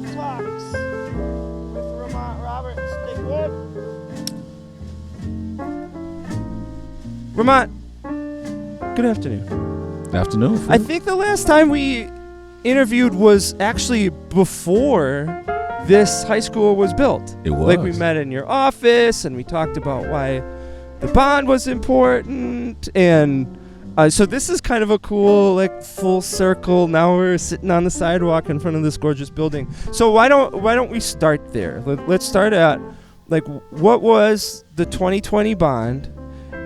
Sidewalk Talks with Ramont Roberts. Stay put. Ramont, good afternoon. Afternoon. I think the last time we interviewed was actually before this high school was built. It was. Like we met in your office and we talked about why the bond was important, and so this is kind of a cool, like, full circle. Now we're sitting on the sidewalk in front of this gorgeous building. So why don't we start there? Let's start at, like, what was the 2020 bond,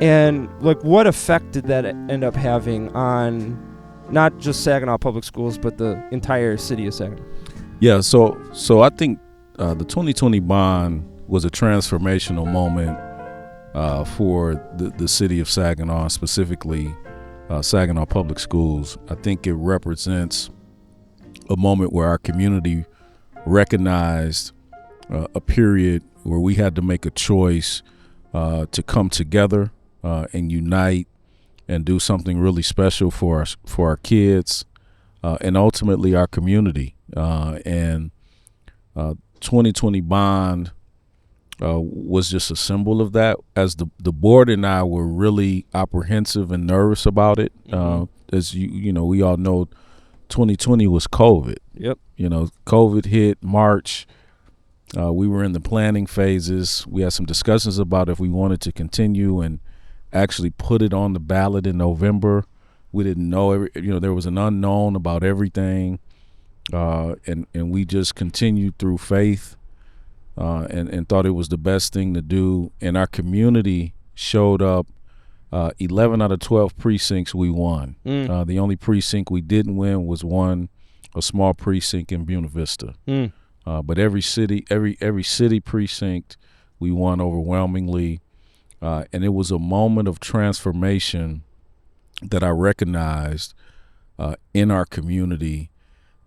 and like what effect did that end up having on not just Saginaw Public Schools but the entire city of Saginaw? Yeah. So I think the 2020 bond was a transformational moment for the city of Saginaw, specifically Saginaw Public Schools. I think it represents a moment where our community recognized a period where we had to make a choice to come together and unite and do something really special for our kids and ultimately our community. And 2020 bond was just a symbol of that, as the board and I were really apprehensive and nervous about it. As you know, we all know 2020 was COVID. Yep. COVID hit March. We were in the planning phases. We had some discussions about if we wanted to continue and actually put it on the ballot in November. We didn't know, there was an unknown about everything. And we just continued through faith. And thought it was the best thing to do. And our community showed up. 11 out of 12 precincts we won. The only precinct we didn't win was a small precinct in Buena Vista. But every city precinct we won overwhelmingly. And it was a moment of transformation that I recognized in our community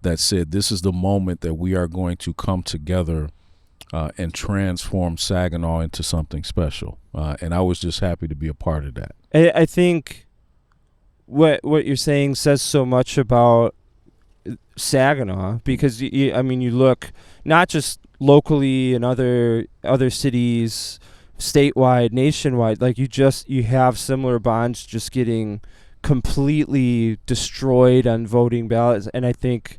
that said, this is the moment that we are going to come together and transform Saginaw into something special. And I was just happy to be a part of that. I think what you're saying says so much about Saginaw, because you look not just locally in other cities, statewide, nationwide, like you have similar bonds just getting completely destroyed on voting ballots. And I think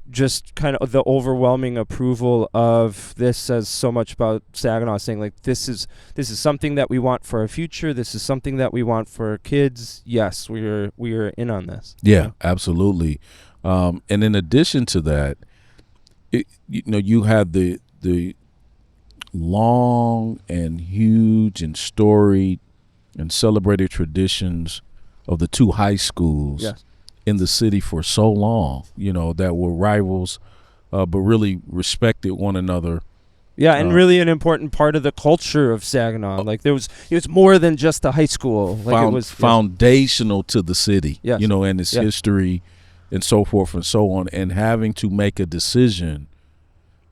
just kind of the overwhelming approval of this says so much about Saginaw, saying, like, this is something that we want for our future. This is something that we want for our kids. Yes, we are in on this. Yeah, absolutely. And in addition to that, you had the long and huge and storied and celebrated traditions of the two high schools. Yes. In the city for so long, that were rivals, but really respected one another. Yeah, and really an important part of the culture of Saginaw. Like it was more than just a high school. Like it was foundational to the city. Yes. And its history, and so forth and so on. And having to make a decision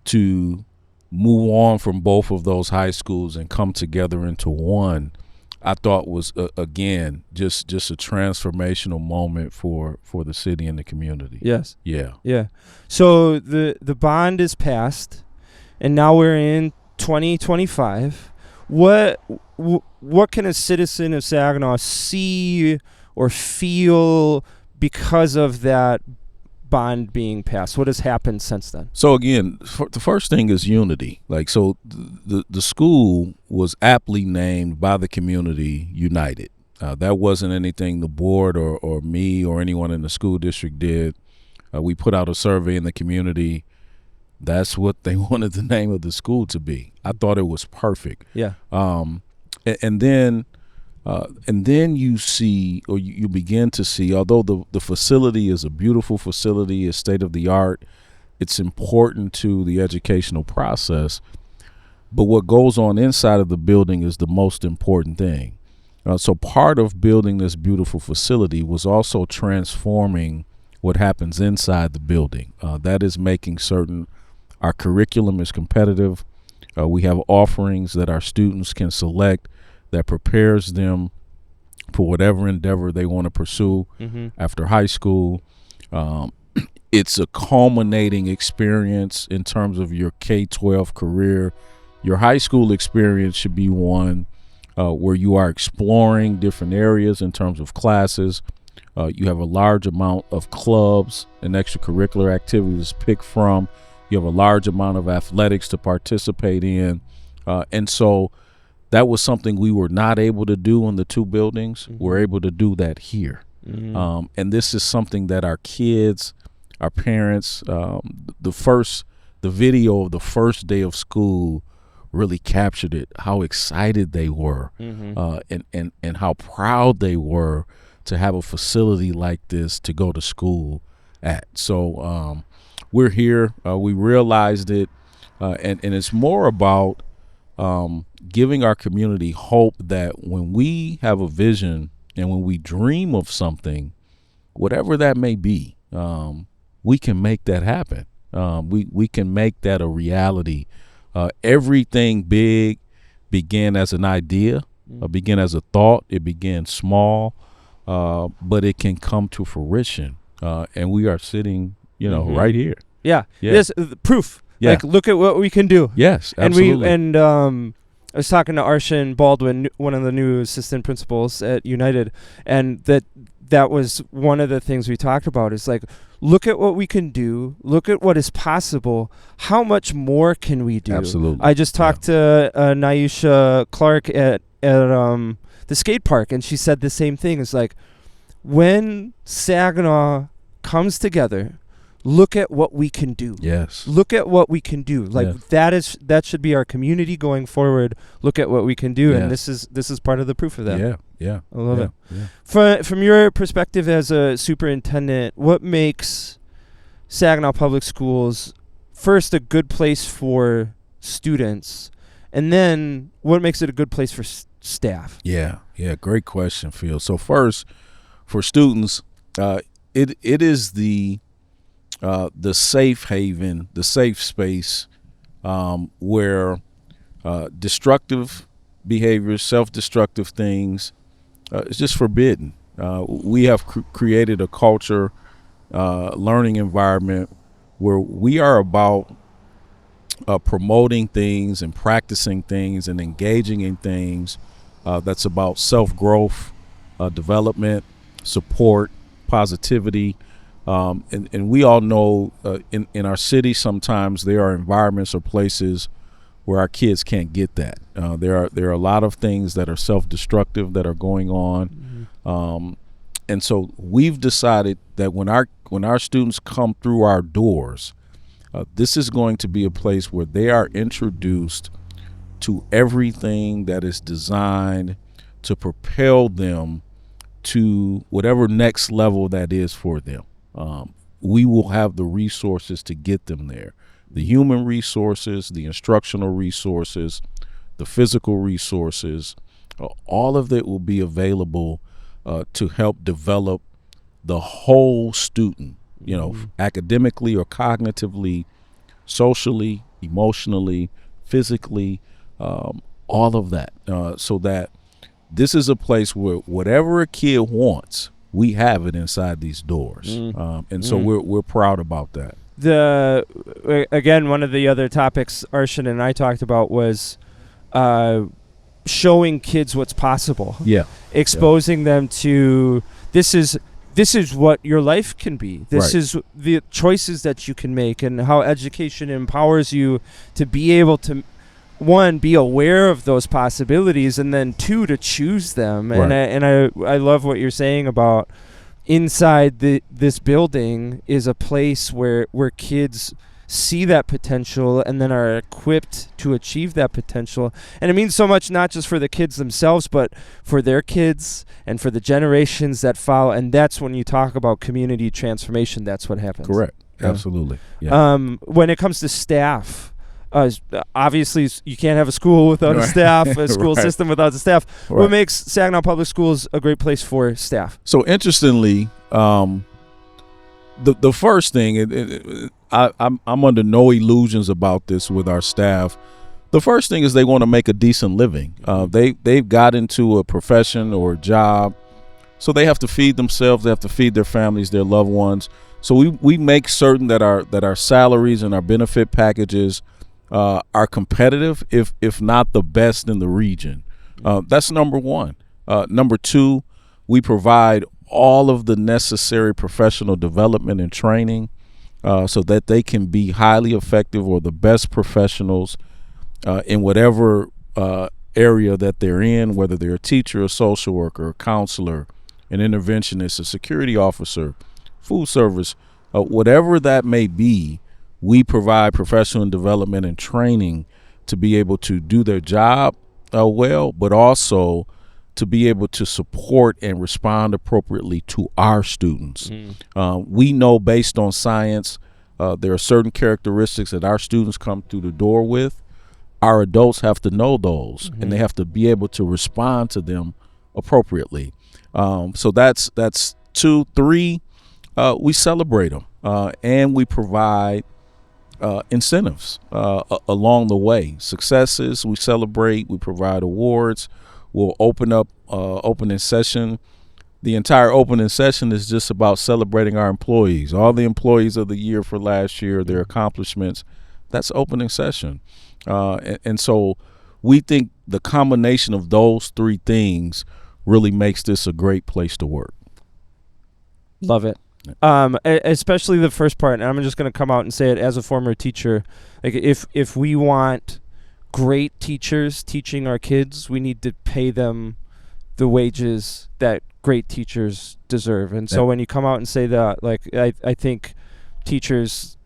to move on from both of those high schools and come together into one, I thought was again just a transformational moment for the city and the community. Yes. Yeah. So the bond is passed, and now we're in 2025. What can a citizen of Saginaw see or feel because of that bond being passed? What has happened since then? So again, the first thing is unity. Like, so the school was aptly named by the community United. That wasn't anything the board or me or anyone in the school district did. We put out a survey in the community. That's what they wanted the name of the school to be. I thought it was perfect. Yeah. And then you see, or you begin to see, although the facility is a beautiful facility, is state of the art, it's important to the educational process. But what goes on inside of the building is the most important thing. So part of building this beautiful facility was also transforming what happens inside the building. That is making certain our curriculum is competitive. We have offerings that our students can select that prepares them for whatever endeavor they want to pursue after high school. it's a culminating experience in terms of your K-12 career. Your high school experience should be one where you are exploring different areas in terms of classes. You have a large amount of clubs and extracurricular activities to pick from. You have a large amount of athletics to participate in. And so that was something we were not able to do in the two buildings. Mm-hmm. We're able to do that here. Mm-hmm. And this is something that our kids, our parents, the video of the first day of school really captured it, how excited they were, Mm-hmm. and how proud they were to have a facility like this to go to school at. So we're here. We realized it, and it's more about giving our community hope that when we have a vision and when we dream of something, whatever that may be, we can make that happen. We can make that a reality. Everything big began as an idea, began as a thought. It began small, but it can come to fruition. And we are sitting, right here. Yeah. Yeah. Yes. Proof. Yeah. Like, look at what we can do. Yes, absolutely. I was talking to Arshan Baldwin, one of the new assistant principals at United, and that was one of the things we talked about is like, look at what we can do. Look at what is possible. How much more can we do? Absolutely. I just talked to Naisha Clark at the skate park, and she said the same thing. It's like, when Saginaw comes together, look at what we can do. Yes. Look at what we can do. Like, that should be our community going forward. Look at what we can do, and this is part of the proof of that. Yeah. I love it. Yeah. From your perspective as a superintendent, what makes Saginaw Public Schools first a good place for students, and then what makes it a good place for staff? Yeah. Great question, Phil. So first, for students, it is the safe haven, the safe space where destructive behaviors, self-destructive things, it's just forbidden. We have created a culture, learning environment where we are about promoting things and practicing things and engaging in things that's about self-growth, development, support, positivity. And we all know in our city sometimes there are environments or places where our kids can't get that. There are a lot of things that are self-destructive that are going on. And so we've decided that when our students come through our doors, this is going to be a place where they are introduced to everything that is designed to propel them to whatever next level that is for them. We will have the resources to get them there. The human resources, the instructional resources, the physical resources, all of it will be available to help develop the whole student, academically or cognitively, socially, emotionally, physically, all of that, so that this is a place where whatever a kid wants, we have it inside these doors. So we're proud about that. Again, one of the other topics Arshan and I talked about was showing kids what's possible. Exposing them to this is what your life can be. This is the choices that you can make, and how education empowers you to be able to, one, be aware of those possibilities, and then two, to choose them. And I love what you're saying about inside this building is a place where kids see that potential and then are equipped to achieve that potential. And it means so much, not just for the kids themselves, but for their kids and for the generations that follow. And that's when you talk about community transformation, that's what happens. Correct. Absolutely. When it comes to staff, obviously you can't have a school without a staff, a school system without a staff. What makes Saginaw Public Schools a great place for staff? So interestingly, the first thing, I'm under no illusions about this with our staff. The first thing is they want to make a decent living. They've got into a profession or a job, so they have to feed themselves. They have to feed their families, their loved ones. So we make certain that our salaries and our benefit packages are competitive, if not the best in the region. That's number one. Number two, we provide all of the necessary professional development and training so that they can be highly effective or the best professionals in whatever area that they're in, whether they're a teacher, a social worker, a counselor, an interventionist, a security officer, food service, whatever that may be. We provide professional development and training to be able to do their job well, but also to be able to support and respond appropriately to our students. We know based on science, there are certain characteristics that our students come through the door with. Our adults have to know those, and they have to be able to respond to them appropriately. So that's 2, 3. We celebrate them, and we provide incentives along the way. Successes we celebrate. We provide awards. We'll open up opening session. The entire opening session is just about celebrating our employees, all the employees of the year for last year, their accomplishments. That's opening session. And so we think the combination of those 3 things really makes this a great place to work. Love it. Especially the first part, and I'm just going to come out and say it as a former teacher. Like if we want great teachers teaching our kids, we need to pay them the wages that great teachers deserve. And so when you come out and say that, like I think teachers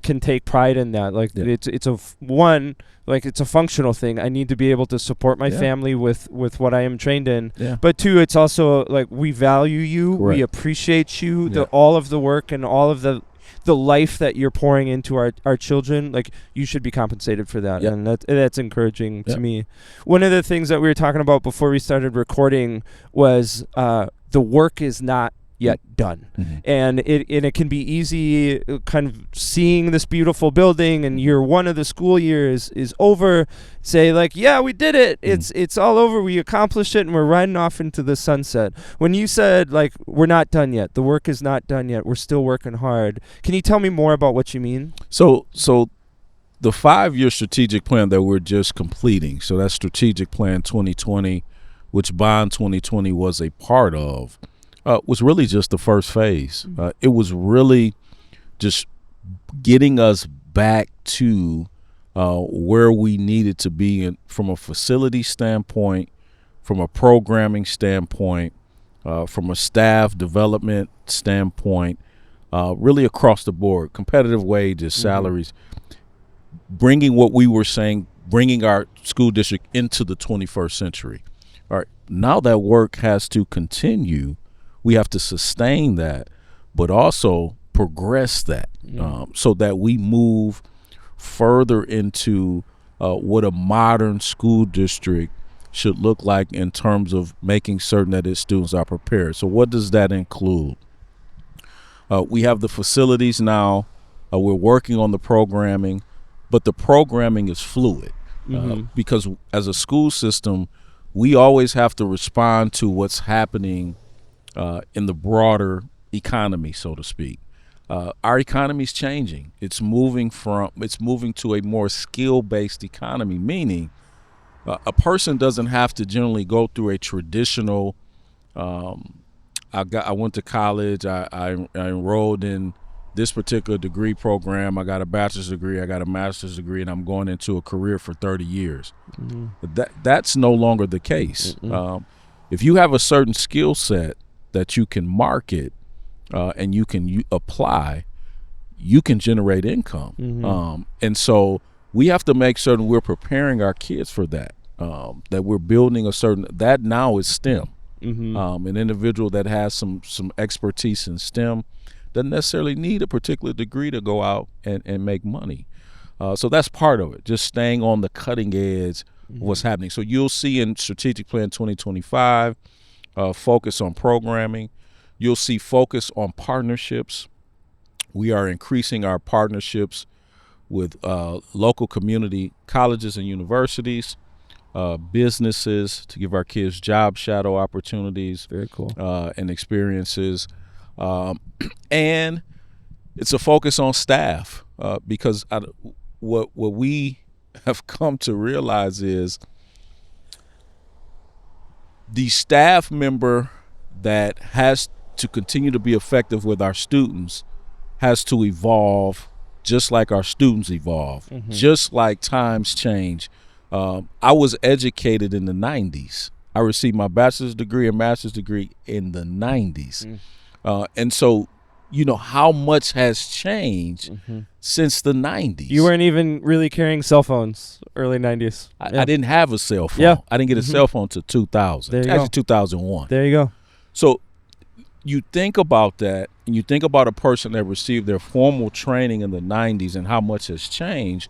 can take pride in that. Like it's a functional thing. I need to be able to support my family with what I am trained in. But 2, it's also like we value you. Correct. We appreciate you, all of the work and all of the life that you're pouring into our children. Like you should be compensated for that. And that's encouraging to me. One of the things that we were talking about before we started recording was the work is not yet done. And it can be easy kind of seeing this beautiful building and year 1 of the school year is over, say like, yeah, we did it. It's all over. We accomplished it and we're riding off into the sunset. When you said like, we're not done yet, the work is not done yet, we're still working hard. Can you tell me more about what you mean? So the 5-year strategic plan that we're just completing, so that's strategic plan 2020, which Bond 2020 was a part of, was really just the first phase. It was really just getting us back to where we needed to be from a facility standpoint, from a programming standpoint, from a staff development standpoint, really across the board, competitive wages, salaries, bringing what we were saying, bringing our school district into the 21st century. All right, now that work has to continue. We have to sustain that, but also progress that so that we move further into what a modern school district should look like in terms of making certain that its students are prepared. So what does that include? We have the facilities now. We're working on the programming, but the programming is fluid because as a school system, we always have to respond to what's happening in the broader economy, so to speak. Our economy is changing. It's moving to a more skill-based economy, meaning a person doesn't have to generally go through a traditional. I went to college. I enrolled in this particular degree program. I got a bachelor's degree. I got a master's degree, and I'm going into a career for 30 years. That's no longer the case. If you have a certain skill set that you can market and you can apply, you can generate income. And so we have to make certain we're preparing our kids for that, that we're building that now is STEM. An individual that has some expertise in STEM doesn't necessarily need a particular degree to go out and make money. So that's part of it, just staying on the cutting edge of what's happening. So you'll see in Strategic Plan 2025, focus on programming. You'll see focus on partnerships. We are increasing our partnerships with local community colleges and universities, businesses to give our kids job shadow opportunities. Very cool. And experiences. And it's a focus on staff, because what we have come to realize is the staff member that has to continue to be effective with our students has to evolve just like our students evolve, just like times change. I was educated in the 90s. I received my bachelor's degree and master's degree in the 90s. And so, how much has changed since the 90s. You weren't even really carrying cell phones early 90s. I didn't have a cell phone. Yeah. I didn't get a cell phone until 2000. There you Actually, go. 2001. There you go. So you think about that, and you think about a person that received their formal training in the 90s and how much has changed.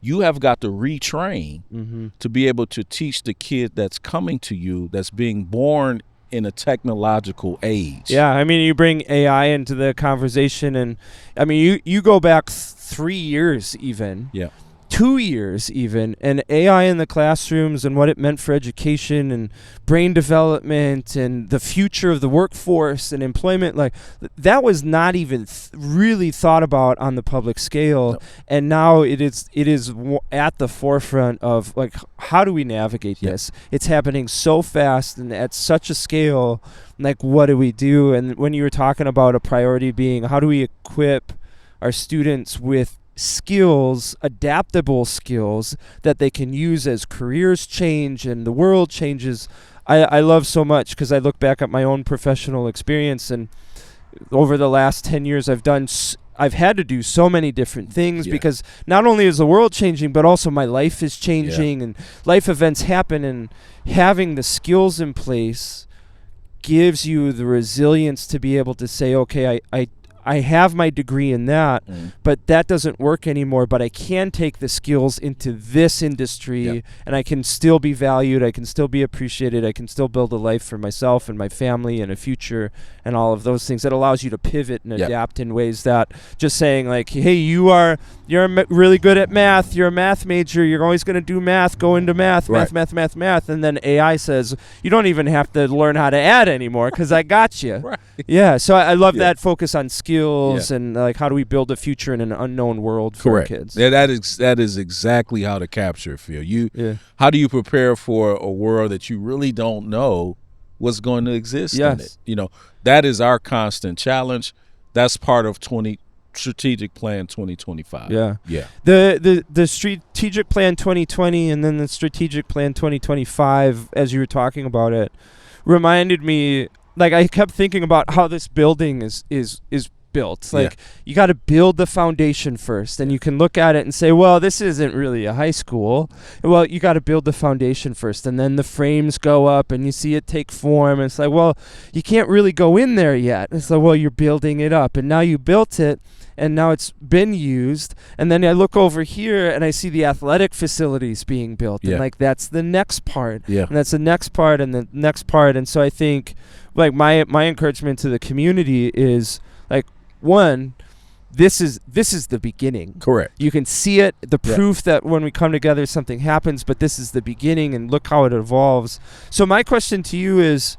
You have got to retrain to be able to teach the kid that's coming to you, that's being born in a technological age. Yeah, I mean, you bring AI into the conversation, and I mean, you go back 3 years even. Yeah. 2 years even, and AI in the classrooms and what it meant for education and brain development and the future of the workforce and employment, like that was not even really thought about on the public scale. Nope. And now it is at the forefront of like, how do we navigate this? It's happening so fast and at such a scale. Like, what do we do? And when you were talking about a priority being, how do we equip our students with skills, adaptable skills that they can use as careers change and the world changes, I love so much, because I look back at my own professional experience, and over the last 10 years I've had to do so many different things because not only is the world changing, but also my life is changing and life events happen, and having the skills in place gives you the resilience to be able to say, okay, I have my degree in that, but that doesn't work anymore, but I can take the skills into this industry and I can still be valued, I can still be appreciated, I can still build a life for myself and my family and a future and all of those things. That allows you to pivot and adapt in ways that just saying like, hey, you're really good at math, you're a math major, you're always going to do math, go into math, math, and then AI says, you don't even have to learn how to add anymore because I got you. Yeah, so I love that focus on skills and like, how do we build a future in an unknown world for our kids? Yeah, that is exactly how to capture feel. How do you prepare for a world that you really don't know what's going to exist in it? That is our constant challenge. That's part of Strategic Plan 2025. Yeah. The Strategic Plan 2020 and then the Strategic Plan 2025, as you were talking about it, reminded me, like, I kept thinking about how this building is built. Like, you got to build the foundation first, and you can look at it and say, well, this isn't really a high school. Well, you got to build the foundation first, and then the frames go up and you see it take form, and it's like, well, you can't really go in there yet. It's like, well, you're building it up, and now you built it, and now it's been used. And then I look over here and I see the athletic facilities being built, and like, that's the next part, and that's the next part and the next part. And so I think, like, my encouragement to the community is, like, one, this is the beginning. Correct. You can see it, the proof that when we come together something happens, but this is the beginning, and look how it evolves. So my question to you is,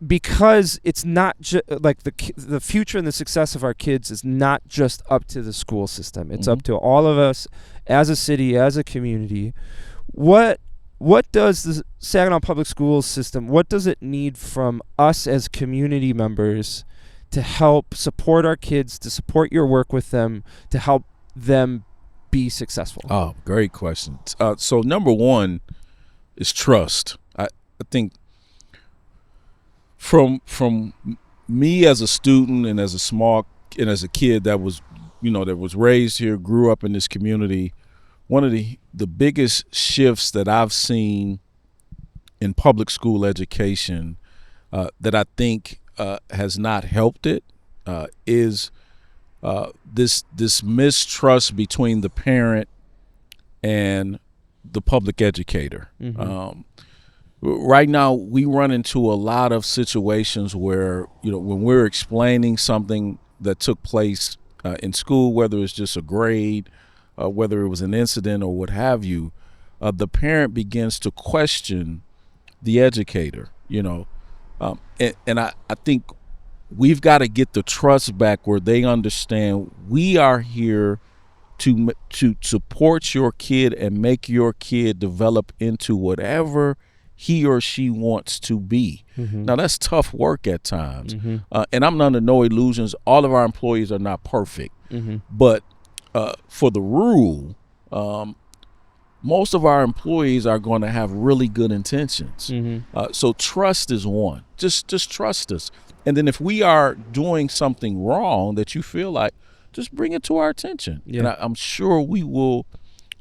because it's not like the future and the success of our kids is not just up to the school system. It's up to all of us as a city, as a community. What does the Saginaw Public Schools system, what does it need from us as community members to help support our kids, to support your work with them, to help them be successful? Oh, great question. So number one is trust. I think from me as a student and as a kid that was, that was raised here, grew up in this community, one of the biggest shifts that I've seen in public school education that I think has not helped it is this mistrust between the parent and the public educator. Right now, we run into a lot of situations where, when we're explaining something that took place in school, whether it's just a grade, whether it was an incident or what have you, the parent begins to question the educator, and I think we've got to get the trust back where they understand we are here to support your kid and make your kid develop into whatever he or she wants to be. Now, that's tough work at times. And I'm under no illusions. All of our employees are not perfect. But for the rule, most of our employees are going to have really good intentions. So trust is one. Just trust us. And then if we are doing something wrong that you feel like, just bring it to our attention. And I'm sure we will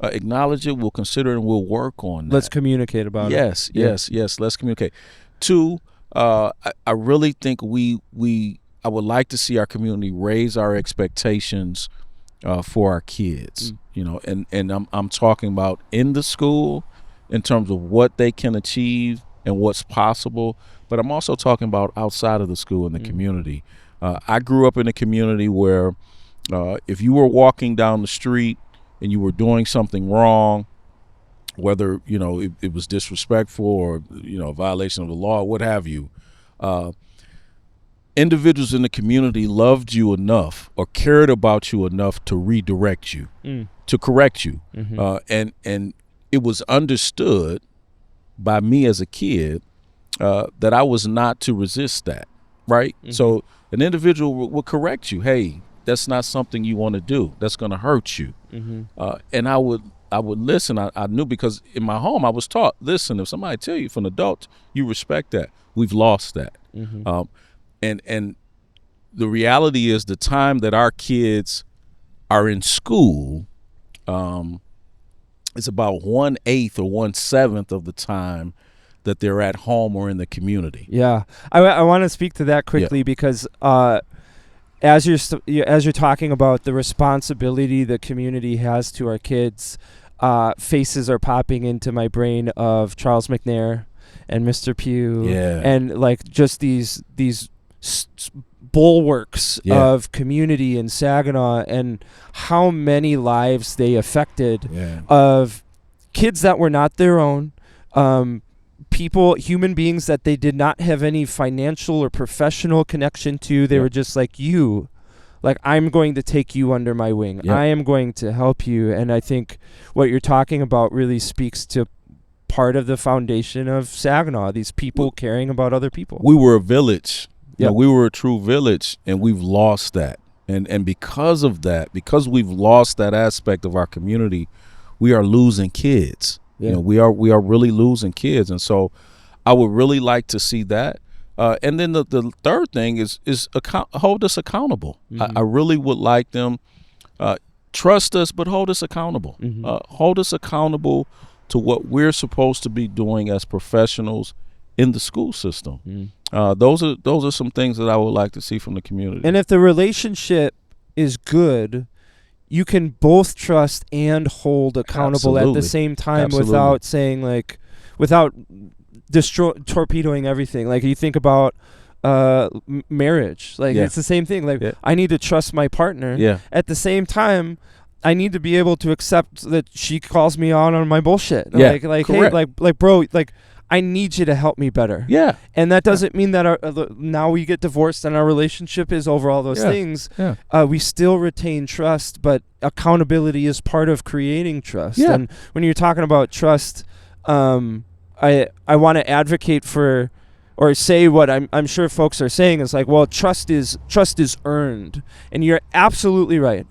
acknowledge it, we'll consider it, and we'll work on that. Let's communicate about it. Yes, let's communicate. Two, I really think I would like to see our community raise our expectations for our kids, and I'm talking about in the school in terms of what they can achieve and what's possible, but I'm also talking about outside of the school in the community. I grew up in a community where if you were walking down the street and you were doing something wrong, whether it was disrespectful or a violation of the law, what have you, individuals in the community loved you enough or cared about you enough to redirect you, to correct you. And it was understood by me as a kid that I was not to resist that, right? So an individual would correct you. Hey, that's not something you want to do. That's going to hurt you. And I would listen. I knew, because in my home I was taught, listen, if somebody tell you from an adult, you respect that. We've lost that. And the reality is the time that our kids are in school, it's about 1/8 or 1/7 of the time that they're at home or in the community. Yeah, I want to speak to that quickly because as you're talking about the responsibility the community has to our kids, faces are popping into my brain of Charles McNair and Mr. Pugh, and like just these bulwarks of community in Saginaw, and how many lives they affected of kids that were not their own, human beings that they did not have any financial or professional connection to. They were just like you. Like, I'm going to take you under my wing. I am going to help you. And I think what you're talking about really speaks to part of the foundation of Saginaw, these people caring about other people. We were a village. We were a true village, and we've lost that. And because of that, because we've lost that aspect of our community, we are losing kids. We are really losing kids. And so I would really like to see that. And then the third thing is hold us accountable. I really would like them trust us, but hold us accountable. Hold us accountable to what we're supposed to be doing as professionals in the school system. Those are some things that I would like to see from the community. And if the relationship is good, you can both trust and hold accountable at the same time without saying, like, without torpedoing everything. Like, you think about marriage, like it's the same thing. Like, I need to trust my partner. At the same time, I need to be able to accept that she calls me out on my bullshit. Like, hey, like, bro, like, I need you to help me better. And that doesn't mean that now we get divorced and our relationship is over all those things. We still retain trust, but accountability is part of creating trust. And when you're talking about trust, I want to advocate for, or say what I'm sure folks are saying is like, well, trust is earned, and you're absolutely right.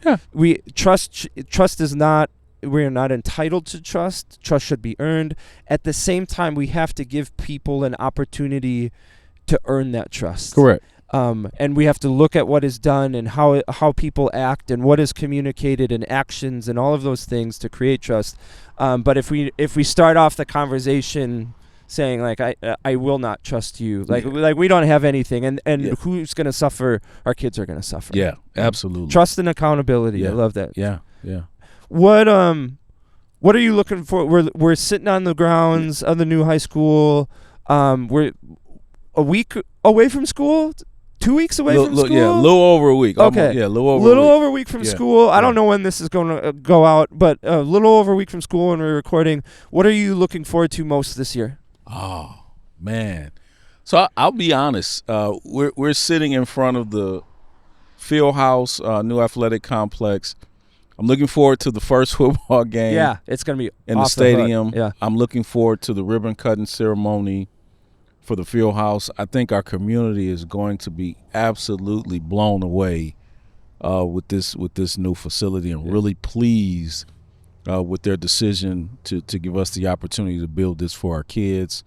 Trust is not. We're not entitled to trust. Trust should be earned. At the same time, we have to give people an opportunity to earn that trust. Correct. And we have to look at what is done and how people act and what is communicated and actions and all of those things to create trust. But if we start off the conversation saying, like, I will not trust you, like we don't have anything, and who's going to suffer? Our kids are going to suffer. Absolutely. Trust and accountability. I love that. Yeah. What are you looking for? We're sitting on the grounds of the new high school. We're a week away from school. 2 weeks away from school? Yeah, a little over a week. Okay. A little over a week from school. I don't know when this is going to go out, but a little over a week from school when we're recording. What are you looking forward to most this year? Oh, man. So I'll be honest. We're sitting in front of the field house, new athletic complex. I'm looking forward to the first football game. Yeah, it's going to be in the off stadium. hook. Yeah. I'm looking forward to the ribbon cutting ceremony for the field house. I think our community is going to be absolutely blown away with this new facility, and really pleased with their decision to give us the opportunity to build this for our kids.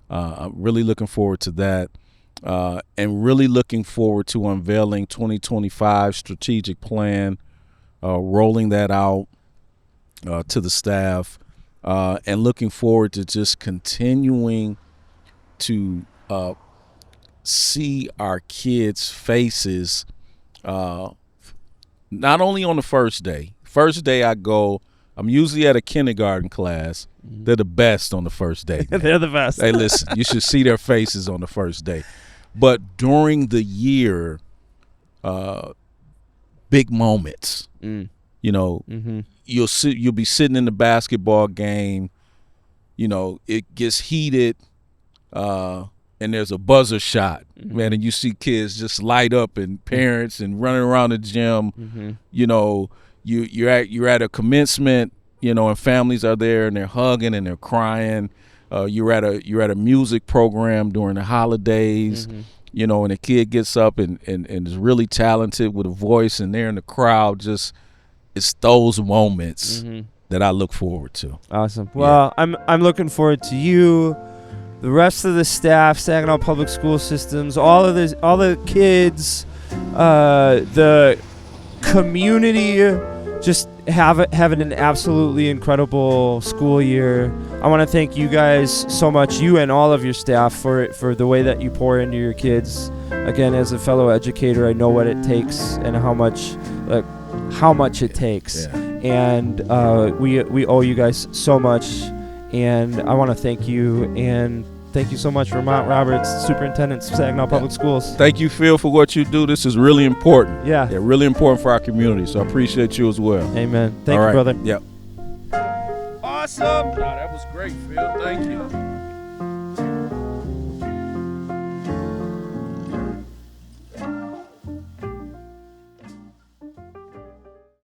I'm really looking forward to that, and really looking forward to unveiling 2025 strategic plan, rolling that out to the staff, and looking forward to just continuing to see our kids' faces, not only on the first day. First day I go, I'm usually at a kindergarten class. They're the best on the first day. They're the best. Hey, listen, you should see their faces on the first day. But during the year, big moments. You know, you'll be sitting in the basketball game. You know, it gets heated, and there's a buzzer shot, man, and you see kids just light up, and parents and running around the gym. You know, you're at a commencement, you know, and families are there and they're hugging and they're crying. You're at a music program during the holidays. You know, and a kid gets up and is really talented with a voice, and they're in the crowd. Just, it's those moments that I look forward to. Awesome. Well, yeah. I'm looking forward to you, the rest of the staff, Saginaw Public School Systems, all the kids, the community, just having an absolutely incredible school year. I want to thank you guys so much, you and all of your staff, for the way that you pour into your kids. Again, as a fellow educator, I know what it takes and how much it takes. Yeah. And we owe you guys so much. And I want to thank you, and thank you so much, Ramont Roberts, Superintendent, Saginaw Public Schools. Thank you, Phil, for what you do. This is really important. Yeah, really important for our community. So I appreciate you as well. Amen. Thank you, brother. Yep. Awesome. Wow, that was great, Phil. Thank you.